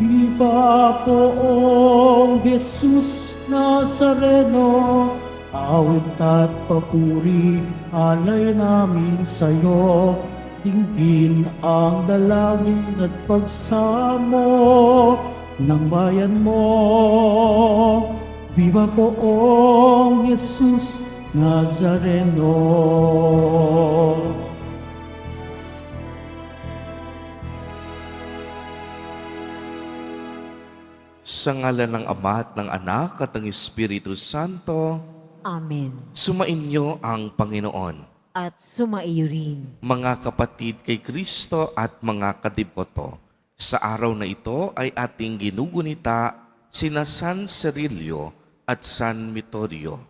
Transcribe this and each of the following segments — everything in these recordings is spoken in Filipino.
Viva poong Jesus Nazareno, awit at papuri alay namin sa'yo. Dinggin ang dalangin at pagsamo ng bayan mo. Viva poong Jesus Nazareno. Sa ngalan ng Ama at ng Anak at ng Espiritu Santo, Amen. sumainyo ang Panginoon. At sumaiyo rin. Mga kapatid kay Kristo at mga kadiboto, sa araw na ito ay ating ginugunita sina San Cirilio at San Metodio.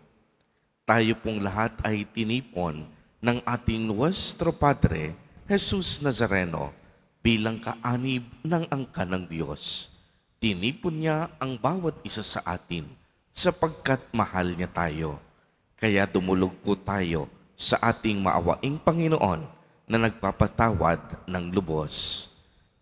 Tayo pong lahat ay tinipon ng ating Nuestro Padre, Jesus Nazareno, bilang kaanib ng angkan ng Diyos. Tinipon niya ang bawat isa sa atin sapagkat mahal niya tayo. Kaya dumulog po tayo sa ating maawaing Panginoon na nagpapatawad ng lubos.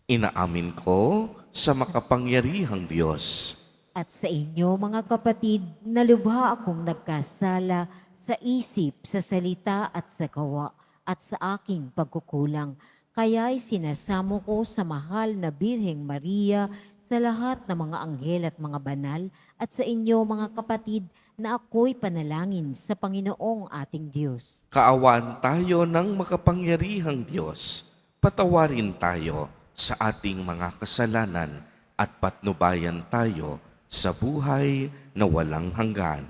Inaamin ko sa makapangyarihang Diyos. At sa inyo, mga kapatid, na lubha akong nagkasala sa isip, sa salita at sa gawa, at sa aking pagkukulang. Kaya'y sinasamo ko sa mahal na Birheng Maria, sa lahat ng mga anghel at mga banal, at sa inyo, mga kapatid, na ako'y panalangin sa Panginoong ating Diyos. Kaawaan tayo ng makapangyarihang Diyos. Patawarin tayo sa ating mga kasalanan at patnubayan tayo sa buhay na walang hanggan.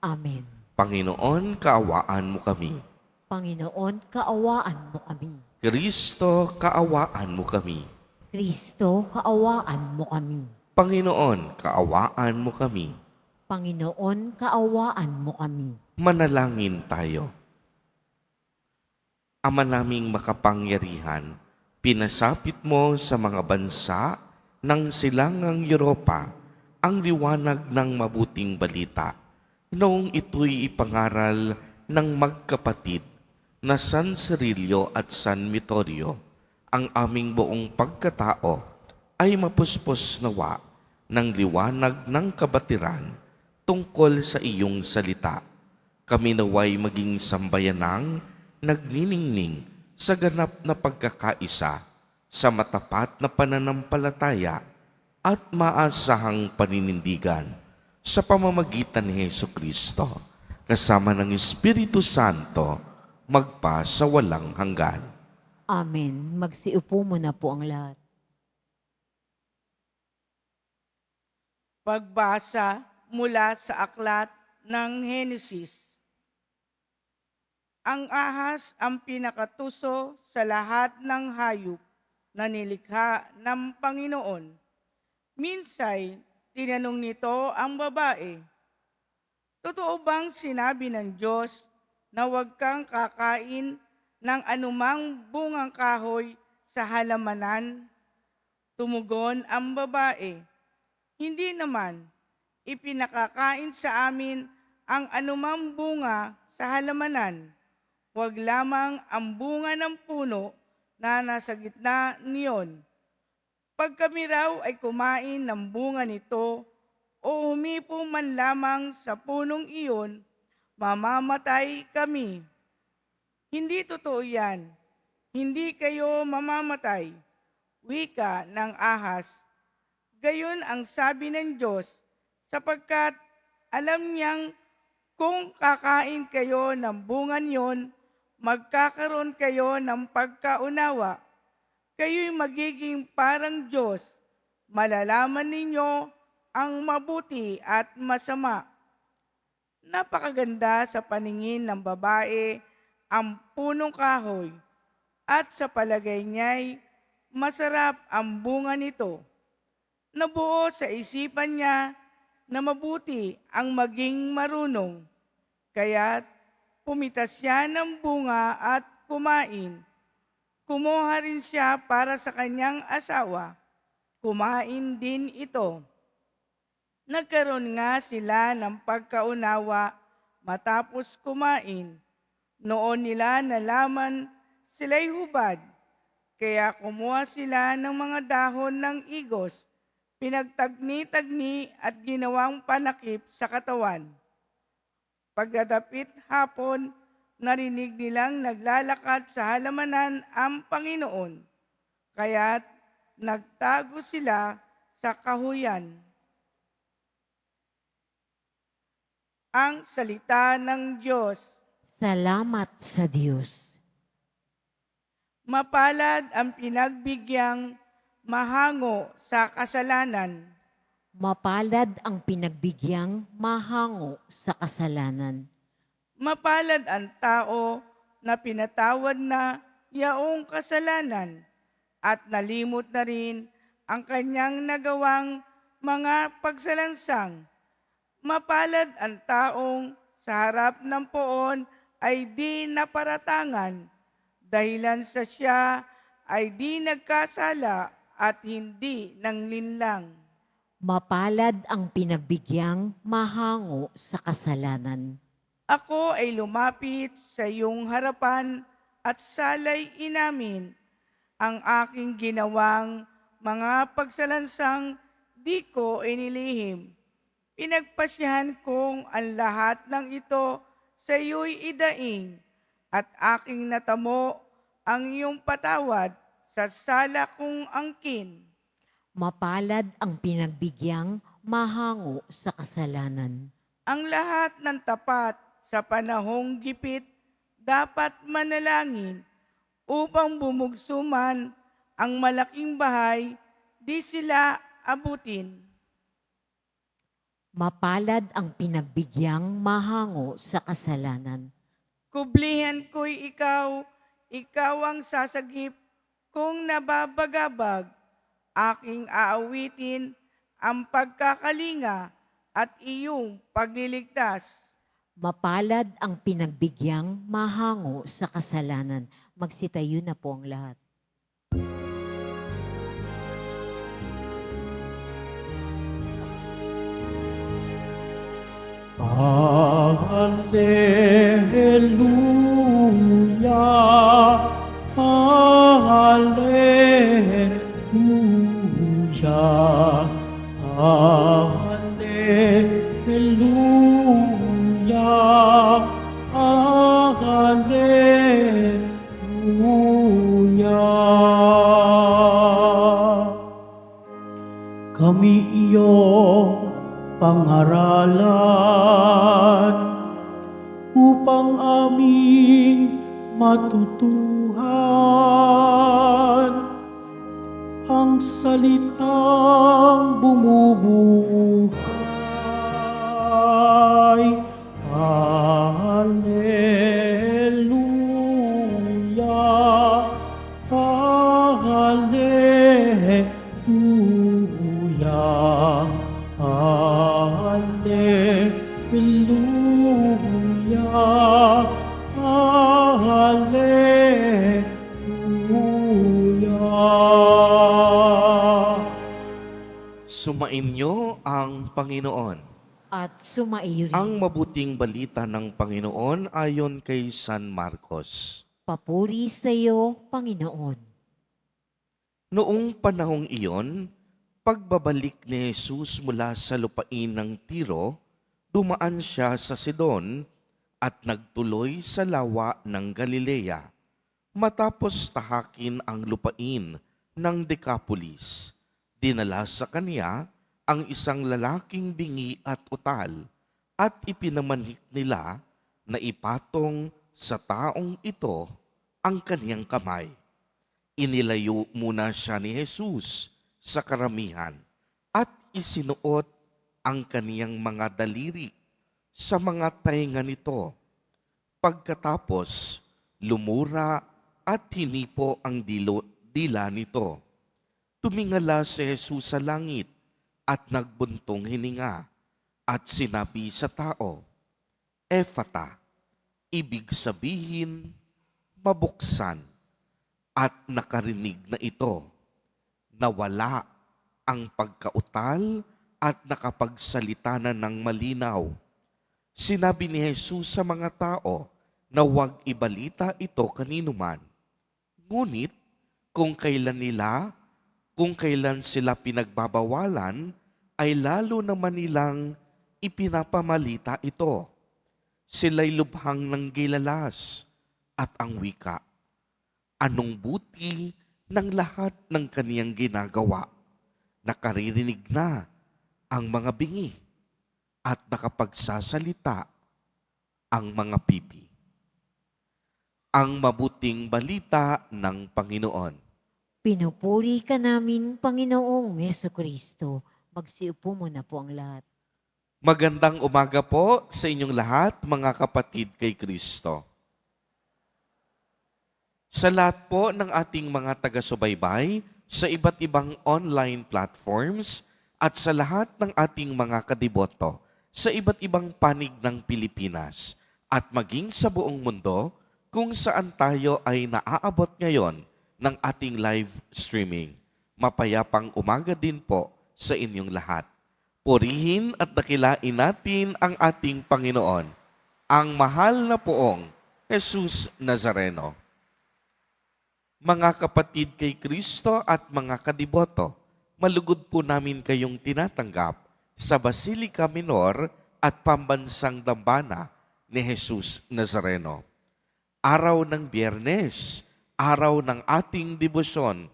Amen. Panginoon, kaawaan mo kami. Panginoon, kaawaan mo kami. Kristo, kaawaan mo kami. Kristo, kaawaan mo kami. Panginoon, kaawaan mo kami. Panginoon, kaawaan mo kami. Manalangin tayo. Ama naming makapangyarihan, pinasapit mo sa mga bansa ng silangang Europa ang liwanag ng mabuting balita noong ito'y ipangaral ng magkapatid na San Cirilio at San Metodio. Ang aming buong pagkatao ay mapuspos nawa ng liwanag ng kabatiran tungkol sa iyong salita. Kami naway maging sambayanang nagniningning sa ganap na pagkakaisa, sa matapat na pananampalataya at maasahang paninindigan sa pamamagitan ni Jesucristo, kasama ng Espiritu Santo, magpa sa walang hanggan. Amen. Magsiupo muna po ang lahat. Pagbasa mula sa aklat ng Henesis. Ang ahas ang pinakatuso sa lahat ng hayop na nilikha ng Panginoon. Minsay, tinanong nito ang babae, "Totoo bang sinabi ng Diyos na huwag kang kakain ng anumang bungang kahoy sa halamanan?" Tumugon ang babae, "Hindi naman. Ipinakakain sa amin ang anumang bunga sa halamanan. Huwag lamang ang bunga ng puno na nasa gitna niyon. Pag kami raw ay kumain ng bunga nito o humipo man lamang sa punong iyon, mamamatay kami." "Hindi totoo yan. Hindi kayo mamamatay," wika ng ahas. Gayon ang sabi ng Diyos, sapagkat alam niyang kung kakain kayo ng bunga niyon, magkakaroon kayo ng pagkaunawa. Kayo'y magiging parang Diyos. Malalaman ninyo ang mabuti at masama. Napakaganda sa paningin ng babae ang punong kahoy, at sa palagay niya'y masarap ang bunga nito. Nabuo sa isipan niya na mabuti ang maging marunong. Kaya't pumitas siya ng bunga at kumain. Kumuha rin siya para sa kanyang asawa. Kumain din ito. Nagkaroon nga sila ng pagkaunawa matapos kumain. Noon nila nalaman sila'y hubad, Kaya kumuha sila ng mga dahon ng igos, pinagtagni-tagni at ginawang panakip sa katawan. Pagdadapit hapon, narinig nilang naglalakad sa halamanan ang Panginoon. Kaya't nagtago sila sa kahuyan. Ang salita ng Diyos. Salamat sa Diyos. Mapalad ang pinagbigyang mahango sa kasalanan. Mapalad ang pinagbigyang mahango sa kasalanan. Mapalad ang tao na pinatawad na yaong kasalanan at nalimot na rin ang kanyang nagawang mga pagsalansang. Mapalad ang taong sa harap ng poon ay di naparatangan, dahilan sa siya ay di nagkasala at hindi nanglinlang. Mapalad ang pinagbigyan mahango sa kasalanan. Ako ay lumapit sa iyong harapan at salay inamin ang aking ginawang mga pagsalansang di ko inilihim. Pinagpasyahan kong ang lahat ng ito sa iyo'y idaing at aking natamo ang iyong patawad sa sala kong angkin. Mapalad ang pinagbigyan mahango sa kasalanan. Ang lahat ng tapat sa panahong gipit dapat manalangin upang bumugsuman ang malaking bahay, di sila abutin. Mapalad ang pinagbigyan mahango sa kasalanan. Kublihan ko'y ikaw, ikaw ang sasagip kung nababagabag. Aking aawitin ang pagkakalinga at iyong pagliligtas. Mapalad ang pinagbigyan mahango sa kasalanan. Magsitayo na po ang lahat. Hallelujah, Hallelujah, Hallelujah, Hallelujah. Kami iyong pangaralan upang aming matutuhan ang salitang bumubuhay. Hallelujah, Hallelujah, Hallelujah, Hallelujah. Sumainyo ang Panginoon. At sumaiyo rin. Ang mabuting balita ng Panginoon ayon kay San Marcos. Papuri sa iyo, Panginoon. Noong panahong iyon, pagbabalik ni Jesus mula sa lupain ng Tiro, dumaan siya sa Sidon at nagtuloy sa lawa ng Galilea. Matapos tahakin ang lupain ng Decapolis, dinala sa kanya ang isang lalaking bingi at utal at ipinamanhik nila na ipatong sa taong ito ang kaniyang kamay. Inilayo muna siya ni Jesus sa karamihan at isinuot ang kaniyang mga daliri sa mga tainga nito. Pagkatapos, lumura at hinipo ang dila nito. Tumingala si Jesus sa langit at nagbuntong hininga at sinabi sa tao, Ephata, ibig sabihin, mabuksan. At nakarinig na ito, nawala ang pagkautal at nakapagsalita na ng malinaw. Sinabi ni Jesus sa mga tao na huwag ibalita ito kaninuman. Ngunit Kung kailan sila pinagbabawalan, ay lalo naman nilang ipinapamalita ito. Sila'y lubhang ng gilalas at ang wika. Anong buti ng lahat ng kaniyang ginagawa? Nakaririnig na ang mga bingi at nakapagsasalita ang mga pipi. Ang mabuting balita ng Panginoon. Pinupuri ka namin, Panginoong Hesukristo. Magsiupo muna po ang lahat. Magandang umaga po sa inyong lahat, mga kapatid kay Kristo. Sa lahat po ng ating mga taga-subaybay, sa iba't ibang online platforms, at sa lahat ng ating mga kadiboto, sa iba't ibang panig ng Pilipinas, at maging sa buong mundo, kung saan tayo ay naaabot ngayon ng ating live streaming. Mapayapang umaga din po sa inyong lahat. Purihin at dakilain natin ang ating Panginoon, ang mahal na poong Jesus Nazareno. Mga kapatid kay Kristo at mga kadiboto, malugod po namin kayong tinatanggap sa Basilica Minor at Pambansang Dambana ni Jesus Nazareno. Araw ng Biyernes, araw ng ating debosyon,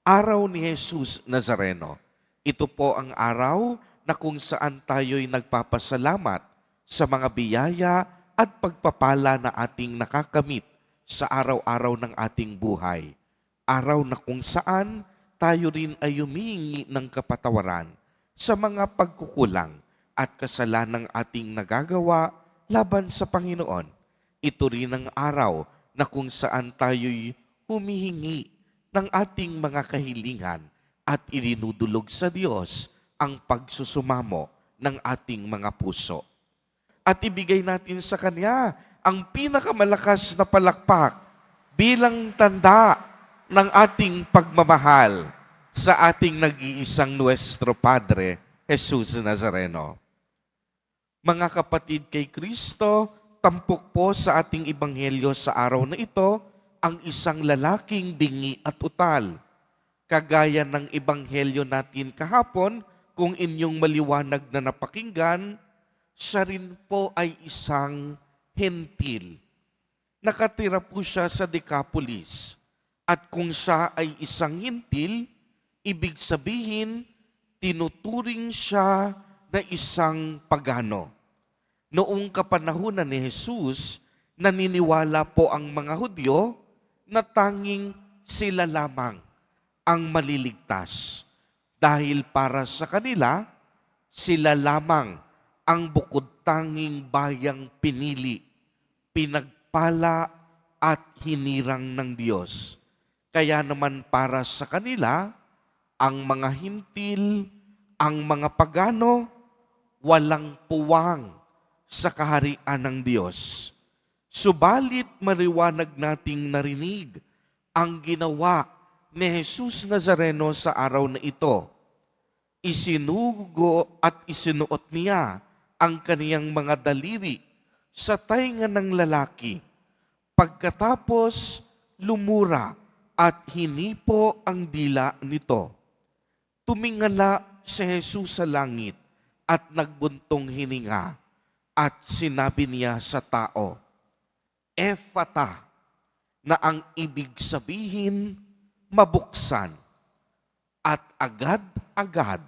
araw ni Jesus Nazareno. Ito po ang araw na kung saan tayo'y nagpapasalamat sa mga biyaya at pagpapala na ating nakakamit sa araw-araw ng ating buhay. Araw na kung saan tayo rin ay humihingi ng kapatawaran sa mga pagkukulang at kasalanang ating nagagawa laban sa Panginoon. Ito rin ang araw na kung saan tayo'y humihingi ng ating mga kahilingan at irinudulog sa Diyos ang pagsusumamo ng ating mga puso. At ibigay natin sa Kanya ang pinakamalakas na palakpak bilang tanda ng ating pagmamahal sa ating nag-iisang Nuestro Padre, Jesus Nazareno. Mga kapatid kay Kristo, tampok po sa ating ebanghelyo sa araw na ito ang isang lalaking bingi at utal. Kagaya ng ebanghelyo natin kahapon, kung inyong maliwanag na napakinggan, siya rin po ay isang hentil. Nakatira po siya sa Decapolis. At kung siya ay isang hentil, ibig sabihin, tinuturing siya na isang pagano. Noong kapanahunan ni Jesus, naniniwala po ang mga Hudyo na tanging sila lamang ang maliligtas. Dahil para sa kanila, sila lamang ang bukod tanging bayang pinili, pinagpala at hinirang ng Diyos. Kaya naman para sa kanila, ang mga hintil, ang mga pagano, walang puwang sa kaharian ng Diyos. Subalit mariwanag nating narinig ang ginawa ni Jesus Nazareno sa araw na ito. Isinugo at isinuot niya ang kaniyang mga daliri sa tainga ng lalaki. Pagkatapos lumura at hinipo ang dila nito. Tumingala si Jesus sa langit at nagbuntong hininga. At sinabi niya sa tao, Ephata, na ang ibig sabihin, mabuksan. At agad-agad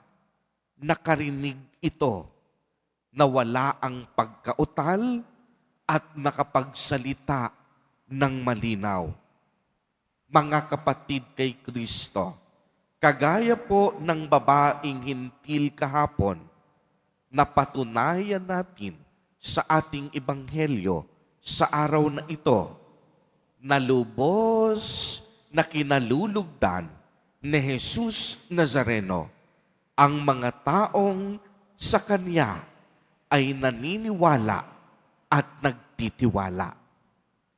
nakarinig ito na wala ang pagkautal at nakapagsalita ng malinaw. Mga kapatid kay Kristo, kagaya po ng babaeng hintil kahapon, napatunayan natin sa ating ebanghelyo sa araw na ito, na lubos na kinalulugdan ni Jesus Nazareno ang mga taong sa Kanya ay naniniwala at nagtitiwala.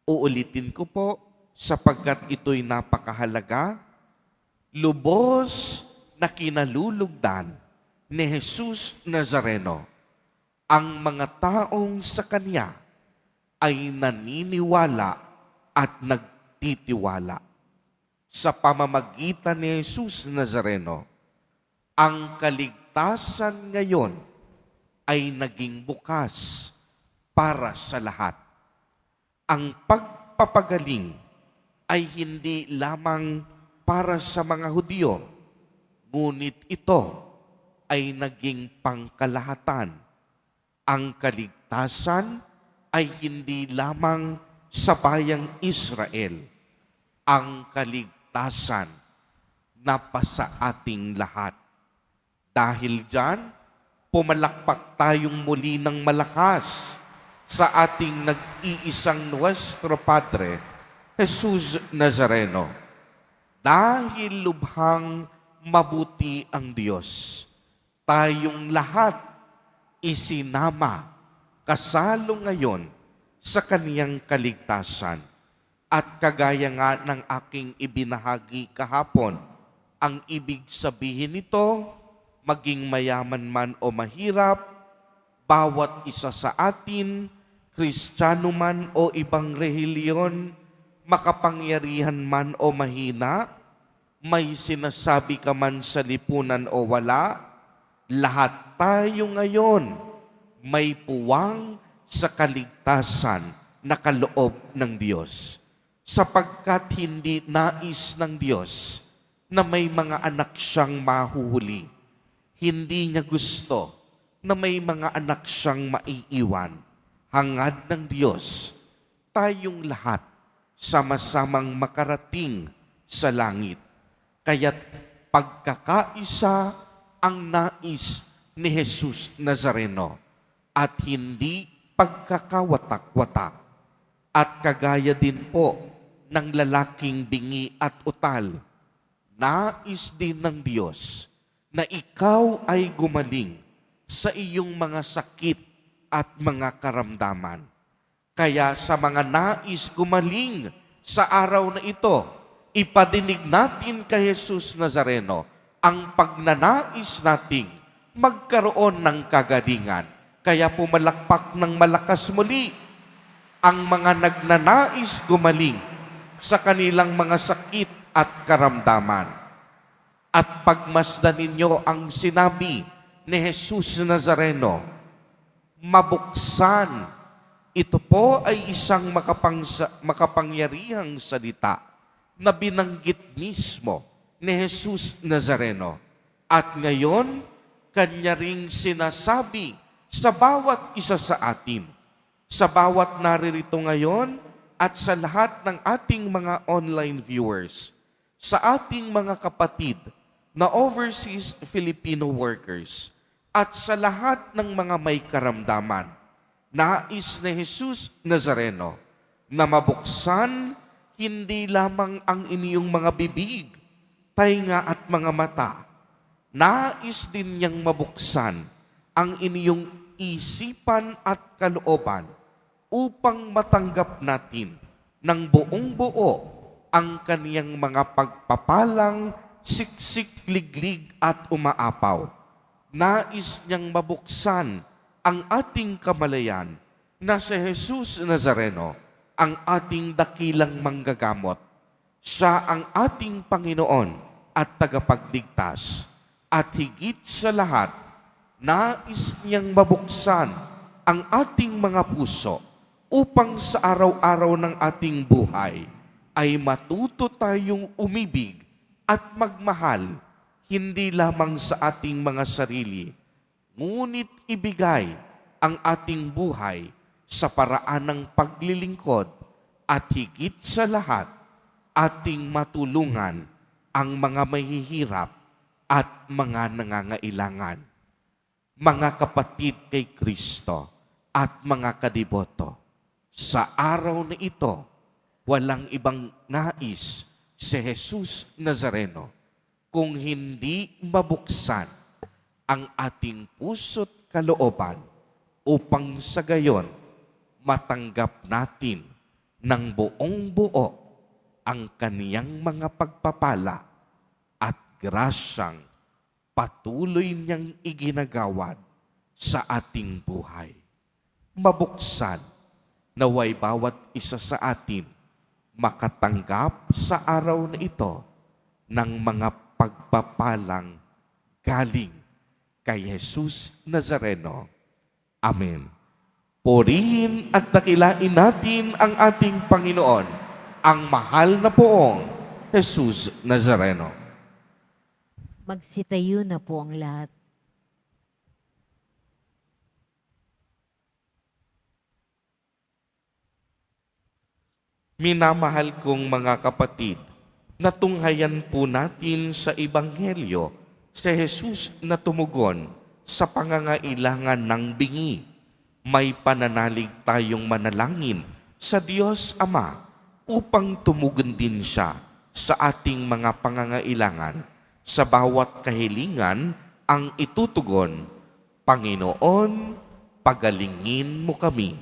Uulitin ko po sapagkat ito'y napakahalaga. Lubos na kinalulugdan ni Jesus Nazareno ang mga taong sa Kanya ay naniniwala at nagtitiwala. sa pamamagitan ni Jesus Nazareno, ang kaligtasan ngayon ay naging bukas para sa lahat. Ang pagpapagaling ay hindi lamang para sa mga Hudyo, ngunit ito ay naging pangkalahatan. Ang kaligtasan ay hindi lamang sa bayang Israel. Ang kaligtasan napasa ating lahat. Dahil dyan, pumalakpak tayong muli ng malakas sa ating nag-iisang Nuestro Padre, Jesus Nazareno. Dahil lubhang mabuti ang Diyos, tayong lahat isinama kasalo ngayon sa kaniyang kaligtasan. At kagaya nga ng aking ibinahagi kahapon, ang ibig sabihin nito, maging mayaman man o mahirap, bawat isa sa atin, Kristiyano man o ibang relihiyon, makapangyarihan man o mahina, may sinasabi ka man sa lipunan o wala, lahat tayo ngayon may puwang sa kaligtasan na kaloob ng Diyos. Sapagkat hindi nais ng Diyos na may mga anak siyang mahuhuli. Hindi niya gusto na may mga anak siyang maiiwan. Hangad ng Diyos, tayong lahat sama-samang makarating sa langit. Kaya't pagkakaisa ang nais ni Jesus Nazareno at hindi pagkakawatak-watak. At kagaya din po ng lalaking bingi at utal, nais din ng Diyos na ikaw ay gumaling sa iyong mga sakit at mga karamdaman. Kaya sa mga nais gumaling sa araw na ito, ipadinig natin kay Jesus Nazareno ang pagnanais nating magkaroon ng kagalingan. Kaya pumalakpak ng malakas muli ang mga nagnanais gumaling sa kanilang mga sakit at karamdaman. At pagmasdan ninyo ang sinabi ni Jesus Nazareno, mabuksan. Ito po ay isang makapangyarihang salita na binanggit mismo ni Jesus Nazareno. At ngayon, kanya ring sinasabi sa bawat isa sa atin, sa bawat naririto ngayon at sa lahat ng ating mga online viewers, sa ating mga kapatid na overseas Filipino workers, at sa lahat ng mga may karamdaman, nais ni Jesus Nazareno na mabuksan hindi lamang ang inyong mga bibig, tainga at mga mata. Nais din niyang mabuksan ang inyong isipan at kalooban upang matanggap natin ng buong buo ang kaniyang mga pagpapalang siksik, liglig at umaapaw. Nais niyang mabuksan ang ating kamalayan na si Jesus Nazareno, ang ating dakilang manggagamot. Siya ang ating Panginoon at tagapagligtas. At higit sa lahat, nais niyang mabuksan ang ating mga puso upang sa araw-araw ng ating buhay ay matuto tayong umibig at magmahal, hindi lamang sa ating mga sarili, ngunit ibigay ang ating buhay sa paraan ng paglilingkod at higit sa lahat, ating matulungan ang mga mahihirap at mga nangangailangan. Mga kapatid kay Kristo at mga kadiboto, sa araw na ito, walang ibang nais si Jesus Nazareno kung hindi mabuksan ang ating puso't kalooban upang sa gayon matanggap natin ng buong buo ang kaniyang mga pagpapala at grasyang patuloy niyang iginagawad sa ating buhay. Mabuksan naway bawat isa sa atin makatanggap sa araw na ito ng mga pagpapalang galing kay Jesus Nazareno. Amen. Purihin at dakilain natin ang ating Panginoon, ang mahal na poong Jesus Nazareno. Magsitayo na po ang lahat. Minamahal kong mga kapatid, natunghayan po natin sa Ebanghelyo si Jesus na tumugon sa pangangailangan ng bingi. May pananalig tayong manalangin sa Diyos Ama upang tumugon din siya sa ating mga pangangailangan. Sa bawat kahilingan ang itutugon, Panginoon, pagalingin mo kami.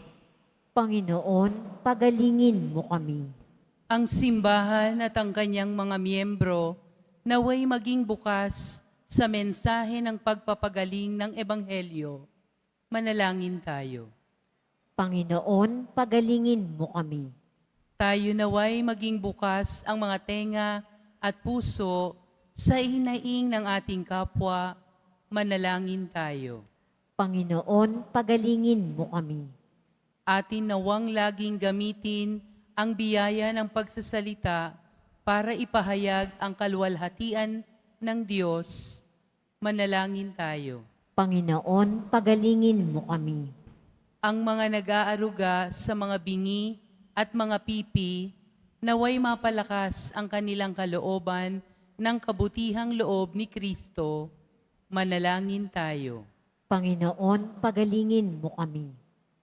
Panginoon, pagalingin mo kami. Ang simbahan at ang kanyang mga miyembro naway maging bukas sa mensahe ng pagpapagaling ng Ebanghelyo. Manalangin tayo. Panginoon, pagalingin mo kami. Tayo naway maging bukas ang mga tenga at puso sa hinaing ng ating kapwa. Manalangin tayo. Panginoon, pagalingin mo kami. Atin nawang laging gamitin ang biyaya ng pagsasalita para ipahayag ang kaluwalhatian ng Diyos. Manalangin tayo. Panginoon, pagalingin mo kami. Ang mga nag-aaruga sa mga bingi at mga pipi, naway mapalakas ang kanilang kalooban ng kabutihang loob ni Kristo. Manalangin tayo. Panginoon, pagalingin mo kami.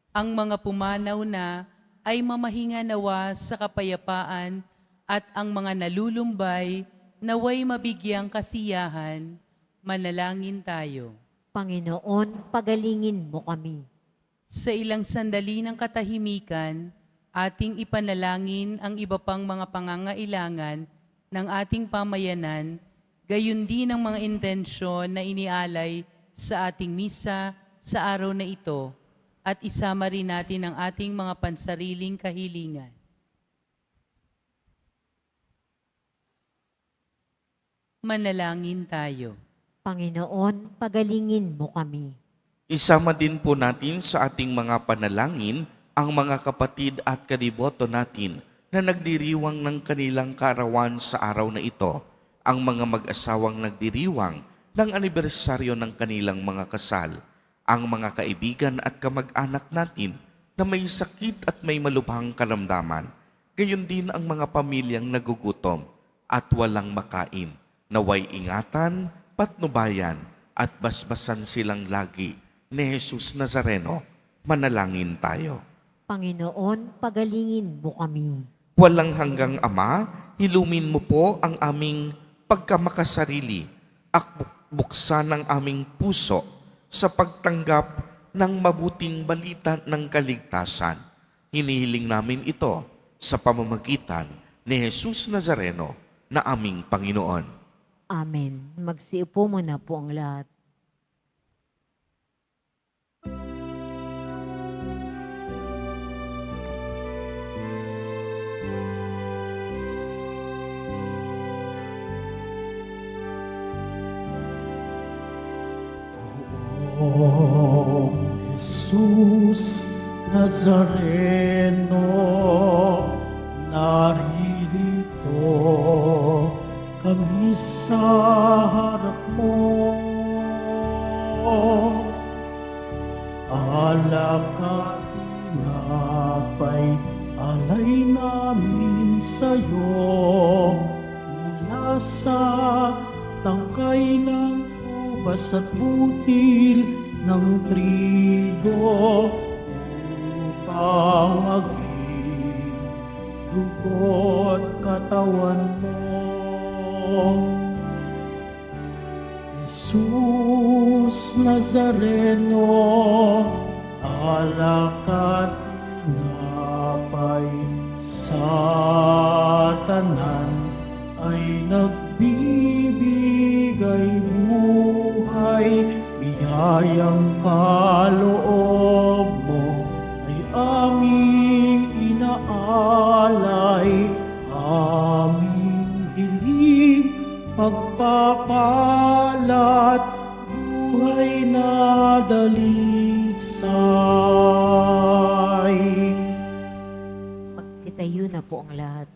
Ang mga pumanaw na ay mamahinga nawa sa kapayapaan at ang mga nalulumbay naway mabigyang kasiyahan. Manalangin tayo. Panginoon, pagalingin mo kami. Sa ilang sandali ng katahimikan, ating ipanalangin ang iba pang mga pangangailangan ng ating pamayanan, gayon din ang mga intensyon na inialay sa ating misa sa araw na ito, at isama rin natin ang ating mga pansariling kahilingan. Manalangin tayo. Panginoon, pagalingin mo kami. Isama din po natin sa ating mga panalangin ang mga kapatid at kadiboto natin na nagdiriwang ng kanilang kaarawan sa araw na ito, ang mga mag-asawang nagdiriwang ng anibersaryo ng kanilang mga kasal, ang mga kaibigan at kamag-anak natin na may sakit at may malubhang karamdaman, gayon din ang mga pamilyang nagugutom at walang makain, naway ingatan, patnubayan at basbasan silang lagi ni Jesus Nazareno. Manalangin tayo. Panginoon, pagalingin mo kami. Walang hanggang Ama, hilumin mo po ang aming pagkamakasarili at buksan ang aming puso sa pagtanggap ng mabuting balita ng kaligtasan. Hinihiling namin ito sa pamamagitan ni Jesus Nazareno na aming Panginoon. Amen. Magsiupo muna po ang lahat. O Jesus Nazareno, naririto kami sa harap mo. Alak at tinapay, alay namin sa'yo, mula sa tangkay ng ubas at butil ng trigo, upang maging dugo't katawan mo. Jesus Nazareno, alak at tinapay, sa tanan ay nagbibigay buhay, biyayang kaloob mo ay aming inaalay, buhay na dalisay. Magsitayo na po ang lahat.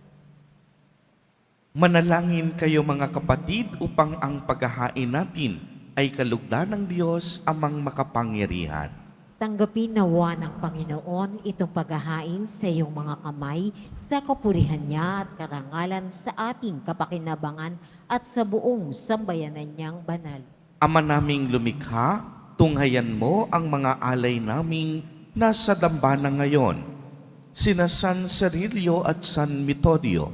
Manalangin kayo mga kapatid upang ang paghahain natin ay kalugdan ng Diyos amang makapangyarihan. Tanggapin nawa ng Panginoon itong paghahain sa iyong mga kamay sa kapurihan niya at karangalan sa ating kapakinabangan at sa buong sambayanan niyang banal. Ama naming lumikha, tunghayan mo ang mga alay naming nasa dambana ngayon. Sina San Cirilio at San Metodio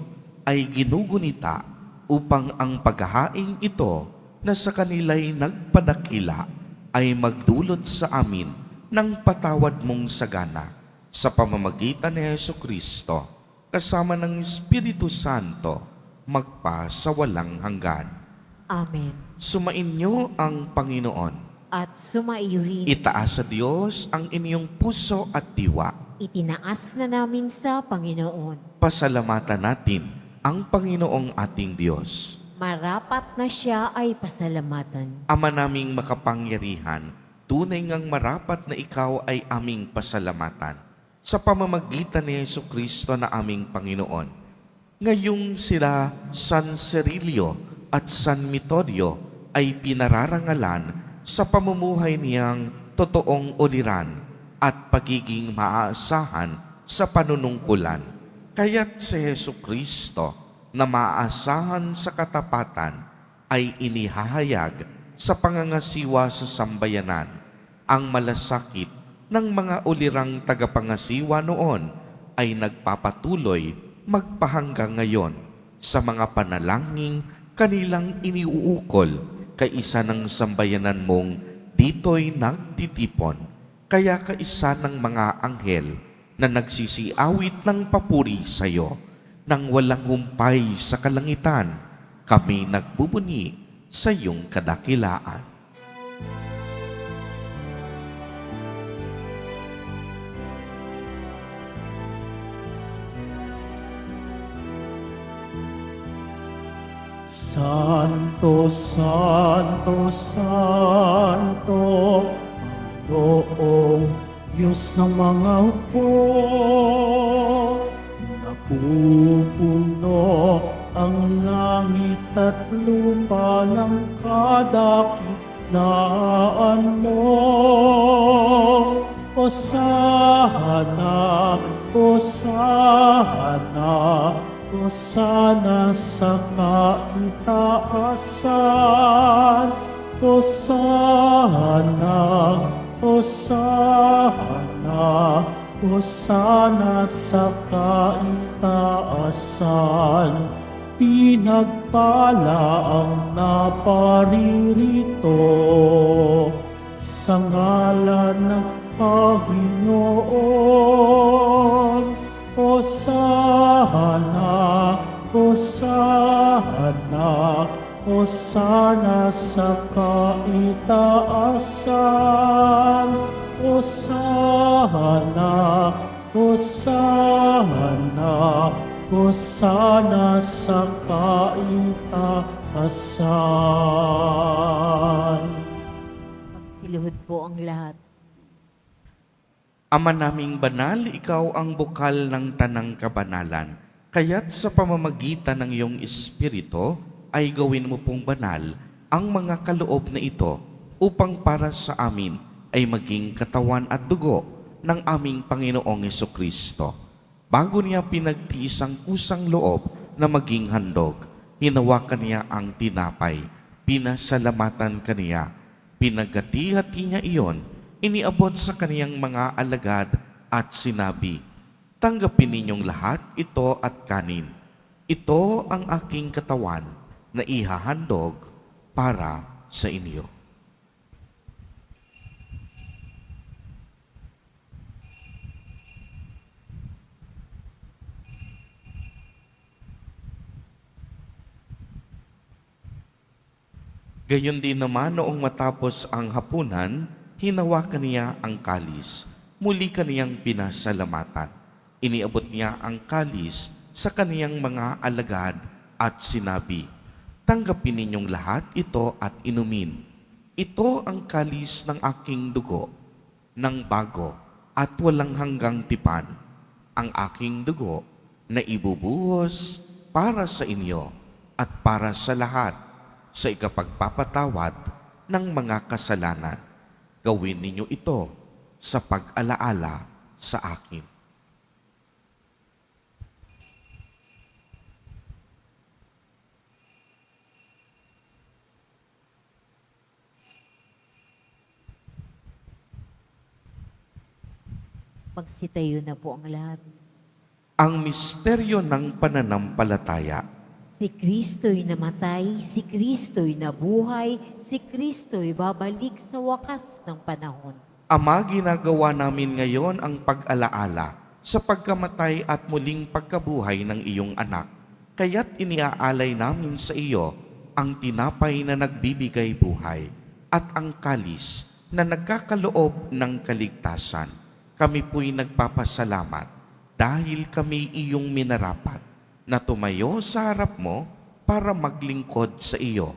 ay ginugunita upang ang paghahain ito na sa kanila'y nagpadakila ay magdulot sa amin ng patawad mong sagana sa pamamagitan ni Jesucristo kasama ng Espiritu Santo magpa sa walang hanggan. Amen. Sumainyo ang Panginoon. At sumaiyo rin, Itaas sa Diyos ang inyong puso at diwa. itinaas na namin sa Panginoon. Pasalamatan natin ang Panginoong ating Diyos. Marapat na siya ay pasalamatan. Ama naming makapangyarihan, tunay ngang marapat na ikaw ay aming pasalamatan sa pamamagitan ni Jesucristo na aming Panginoon. Ngayong sila San Cirilio at San Metodio ay pinararangalan sa pamumuhay niyang totoong uliran at pagiging maaasahan sa panunungkulan. Kaya't si Jesucristo na maaasahan sa katapatan ay inihahayag sa pangangasiwa sa sambayanan. Ang malasakit ng mga ulirang tagapangasiwa noon ay nagpapatuloy magpahanggang ngayon sa mga panalangin kanilang iniuukol kaisa ng sambayanan mong dito'y nagtitipon. Kaya kaisa ng mga anghel na nagsisiawit ng papuri sa iyo nang walang humpay sa kalangitan, kami nagbubuni sa iyong kadakilaan. Santo, Santo, Santo, Panginoong Diyos ng mga hukbo, napupuno ang langit at lupa ng kadakilaan mo. Hosana, Hosana, Hosana sa kaitaasan. Hosana, Hosana, Hosana sa kaitaasan. Pinagpala ang naparirito sa ngalan ng Panginoon. Hosana, Hosana, Hosana sa kaitaasan. Hosana, Hosana, Hosana sa kaitaasan. Magsiluhod po ang lahat. Ama naming banal, ikaw ang bukal ng tanang kabanalan. Kaya't sa pamamagitan ng iyong Espiritu, ay gawin mo pong banal ang mga kaloob na ito upang para sa amin ay maging katawan at dugo ng aming Panginoong Jesucristo. Bago niya pinagtiis ang kusang loob na maging handog, hinawakan niya ang tinapay, pinasalamatan kaniya, pinagati-hati niya iyon, iniabot sa kaniyang mga alagad at sinabi, "Tanggapin ninyong lahat ito at kanin. Ito ang aking katawan na ihahandog para sa inyo." Gayon din naman noong matapos ang hapunan, hinawakan niya ang kalis. Muli kaniyang pinasalamatan. Iniabot niya ang kalis sa kaniyang mga alagad at sinabi, "Tanggapin ninyong lahat ito at inumin. Ito ang kalis ng aking dugo, ng bago at walang hanggang tipan, ang aking dugo na ibubuhos para sa inyo at para sa lahat sa ikapagpapatawad ng mga kasalanan. Gawin ninyo ito sa pag-alaala sa akin. Magsitayo na po ang lahat. Ang misteryo ng pananampalataya. Si Kristo'y namatay, si Kristo'y nabuhay, si Kristo'y babalik sa wakas ng panahon. Ama, ginagawa namin ngayon ang pag-alaala sa pagkamatay at muling pagkabuhay ng iyong anak. Kaya't iniaalay namin sa iyo ang tinapay na nagbibigay buhay at ang kalis na nagkakaloob ng kaligtasan. Kami po'y nagpapasalamat dahil kami iyong minarapat na tumayo sa harap mo para maglingkod sa iyo.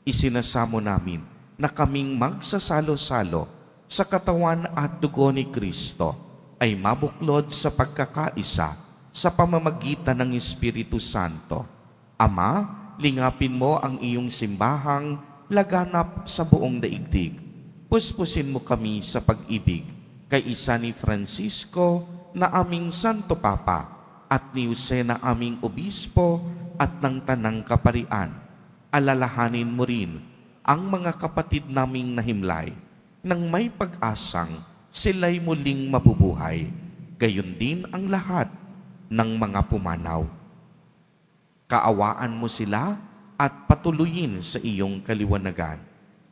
Isinasamo namin na kaming magsasalo-salo sa katawan at dugo ni Kristo ay mabuklod sa pagkakaisa sa pamamagitan ng Espiritu Santo. Ama, lingapin mo ang iyong simbahang laganap sa buong daigdig. Puspusin mo kami sa pag-ibig kay isa ni Francisco na aming Santo Papa at ni Jose na aming Obispo at ng Tanang Kaparian. Alalahanin mo rin ang mga kapatid naming nahimlay nang may pag-asang sila'y muling mabubuhay. Gayon din ang lahat ng mga pumanaw. Kaawaan mo sila at patuloyin sa iyong kaliwanagan.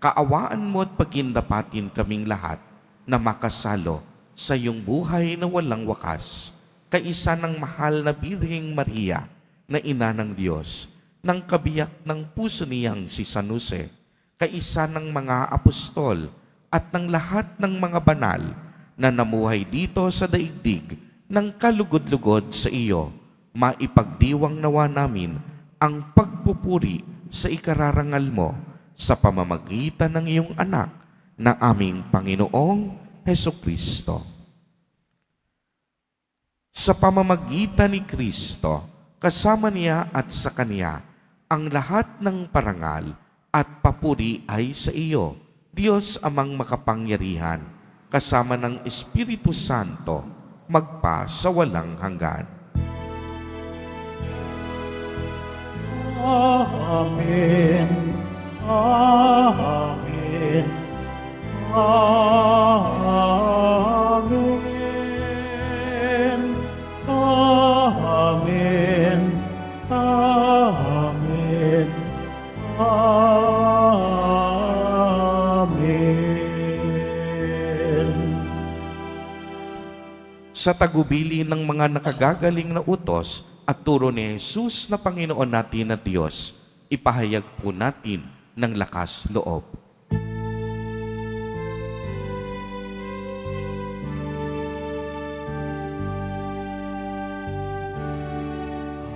Kaawaan mo at pagindapatin kaming lahat na makasalo sa iyong buhay na walang wakas, kaisa ng mahal na Birheng Maria na ina ng Diyos, ng kabiyak ng puso niyang si San Jose, kaisa ng mga apostol at ng lahat ng mga banal na namuhay dito sa daigdig ng kalugod-lugod sa iyo, maipagdiwang nawa namin ang pagpupuri sa ikararangal mo sa pamamagitan ng iyong anak na aming Panginoong Hesukristo. Sa pamamagitan ni Kristo, kasama niya at sa Kanya, ang lahat ng parangal at papuri ay sa iyo, Diyos Amang makapangyarihan, kasama ng Espiritu Santo, magpa sa walang hanggan. Amen. Amen. Amen. Amen. Amen. Amen. Sa tagubili ng mga nakagagaling na utos at turo ni Jesus na Panginoon natin na Diyos, ipahayag po natin ng lakas loob.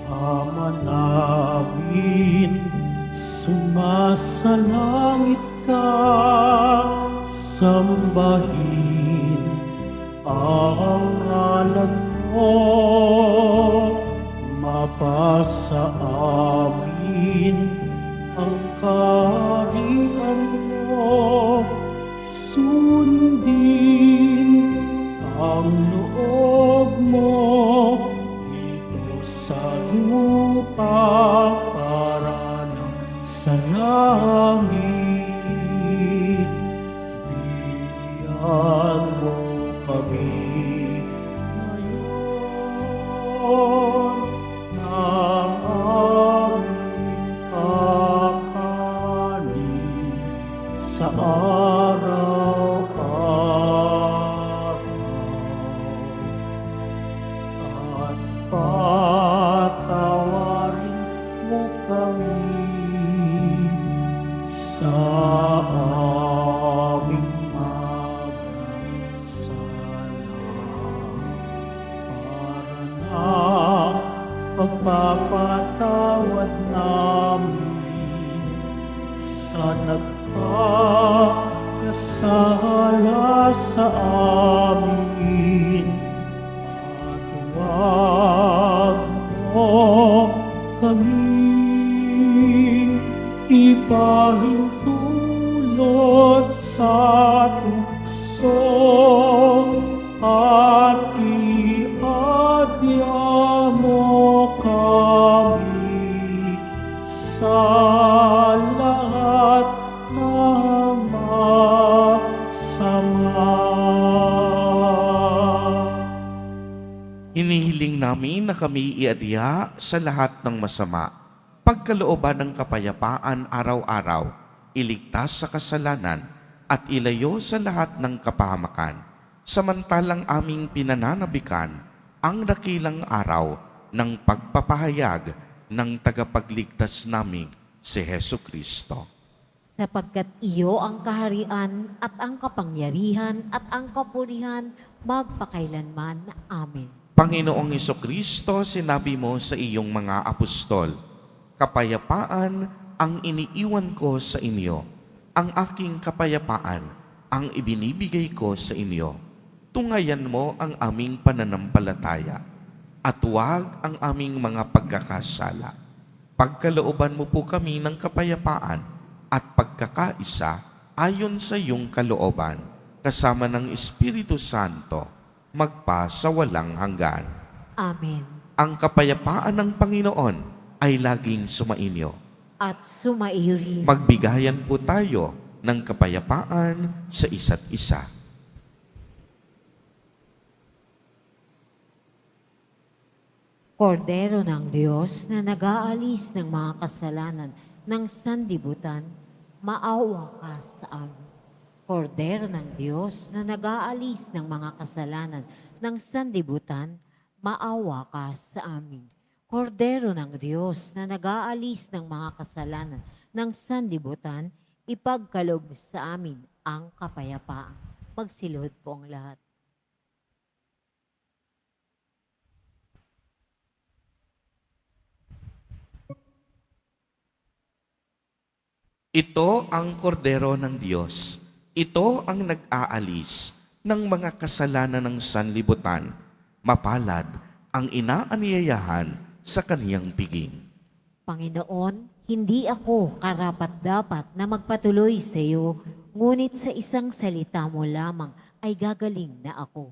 Ama namin, sumasalangit ka, sambahin ang ngalan mo, mapasa amin ang kaharian mo, sundin ang loob mo dito sa lupa para ng sa langit. Bigyan mo kami ngayon ng aming kakanin sa araw-araw. At patawarin mo kami sa aming mga sala, para na pagpapatawad namin sa nagkakasala sala sa amin at huwag mo kami ipahintulot sa tukso at iadya mo kami sa lahat ng masama. Hinihiling namin na kami iadya sa lahat ng masama, pagkalooban ng kapayapaan araw-araw, iligtas sa kasalanan, at ilayo sa lahat ng kapahamakan, samantalang aming pinananabikan ang dakilang araw ng pagpapahayag ng tagapagligtas naming si Hesu Kristo. Sapagkat iyo ang kaharian at ang kapangyarihan at ang kapurihan magpakailanman. Amen. Panginoong Kristo, sinabi mo sa iyong mga apostol, kapayapaan ang iniiwan ko sa inyo, ang aking kapayapaan ang ibinibigay ko sa inyo. Tungayan mo ang aming pananampalataya at huwag ang aming mga pagkakasala. Pagkalooban mo po kami ng kapayapaan at pagkakaisa ayon sa iyong kalooban, kasama ng Espiritu Santo, magpa sa walang hanggan. Amen. Ang kapayapaan ng Panginoon ay laging sumainyo. At sumairin. Magbigayan po tayo ng kapayapaan sa isa't isa. Kordero ng Diyos na nag-aalis ng mga kasalanan ng sanlibutan, maawa ka sa amin. Kordero ng Diyos na nag-aalis ng mga kasalanan ng sanlibutan, maawa ka sa amin. Kordero ng Diyos na nag-aalis ng mga kasalanan ng sanlibutan, ipagkaloob sa amin ang kapayapaan. Magsilhod po ang lahat. Ito ang kordero ng Diyos. Ito ang nag-aalis ng mga kasalanan ng sanlibutan. Mapalad ang inaanyayahan sa kaniyang piging. Panginoon, hindi ako karapat-dapat na magpatuloy sa iyo, ngunit sa isang salita mo lamang ay gagaling na ako.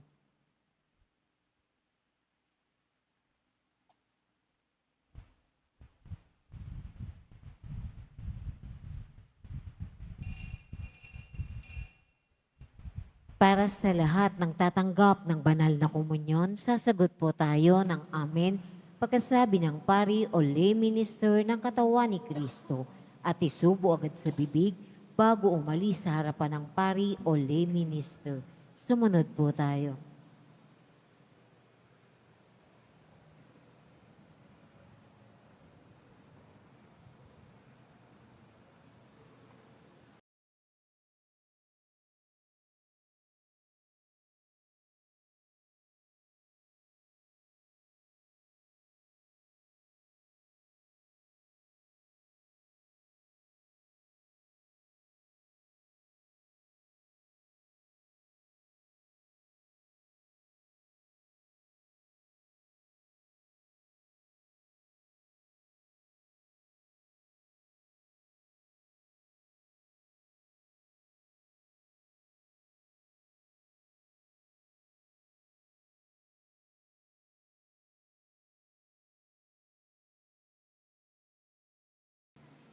Para sa lahat ng tatanggap ng banal na komunyon, sasagot po tayo ng Amen pagkasabi ng pari o lay minister ng katawan ni Kristo at isubo agad sa bibig bago umalis sa harapan ng pari o lay minister. Sumunod po tayo.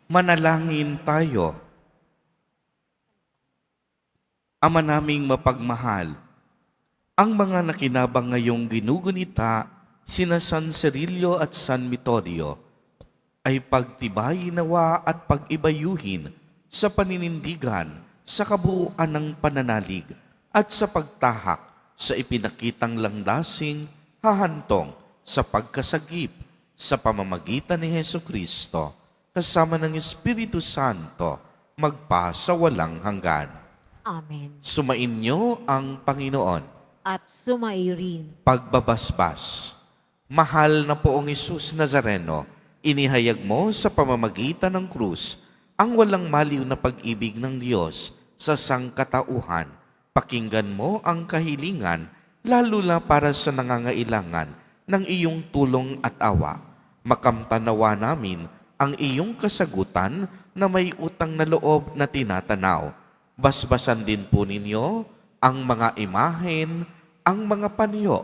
Manalangin tayo. Ama naming mapagmahal, ang mga nakinabang ngayong ginugunita, sina San Cirilio at San Metodio, ay pagtibayin nawa at pag-ibayuhin sa paninindigan sa kabuuan ng pananalig at sa pagtahak sa ipinakitang langdasing hahantong sa pagkasagip sa pamamagitan ni Hesu Kristo kasama ng Espiritu Santo magpa sa walang hanggan. Amen. Sumainyo ang Panginoon. At sumairin. Pagbabasbas. Mahal na poong Isus Nazareno, inihayag mo sa pamamagitan ng krus ang walang maliw na pag-ibig ng Diyos sa sangkatauhan. Pakinggan mo ang kahilingan, lalo na para sa nangangailangan ng iyong tulong at awa. Makamtanawa namin ang iyong kasagutan na may utang na loob na tinatanaw. Basbasan din po ninyo ang mga imahen, ang mga panyo,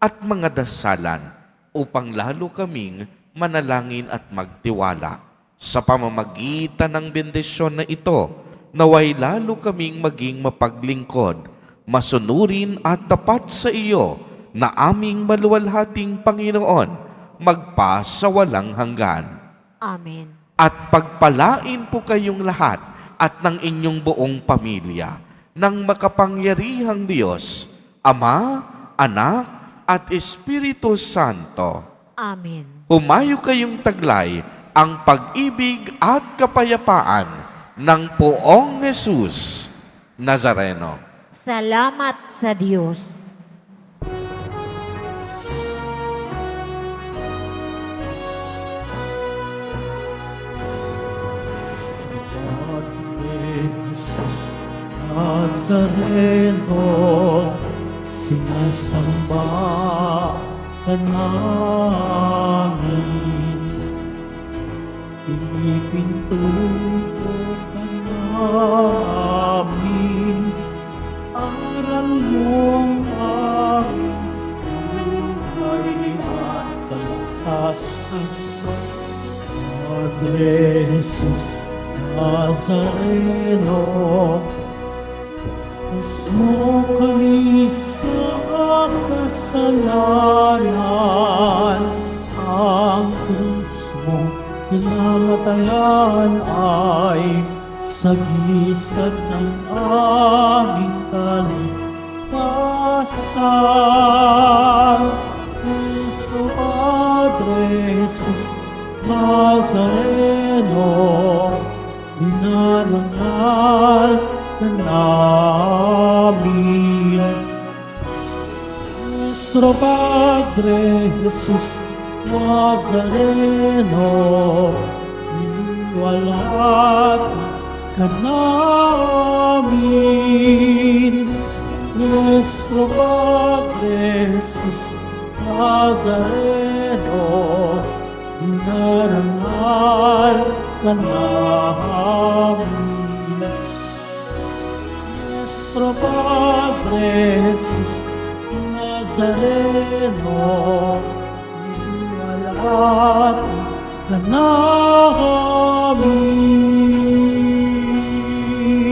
at mga dasalan upang lalo kaming manalangin at magtiwala. Sa pamamagitan ng bendisyon na ito, naway lalo kaming maging mapaglingkod, masunurin at tapat sa iyo na aming maluwalhating Panginoon, magpa sa walang hanggan. Amen. At pagpalain po kayong lahat at ng inyong buong pamilya ng makapangyarihang Diyos, Ama, Anak, at Espiritu Santo. Amen. Humayo kayong taglay ang pag-ibig at kapayapaan ng Poong Jesus Nazareno. Salamat sa Diyos. Jesus Nazareno, sinasamba ka namin. Pinipintuho ka namin, aral mong aming buhay at kalakasan. Padre Jesus Nazareno, tas mo kami sa kasalanan, ang Diyos mo pinamatayan ay sagisag ng aming kalikasan. Cristo Padre Jesus Nazareno, dinarangal ka namin. Nuestro Padre Jesus Nazareno, iniwalat ka namin. Nuestro Padre Jesus Nazareno, dinarangal ka namin. Nuestro Padre Jesus Nazareno, iniwalat ka namin.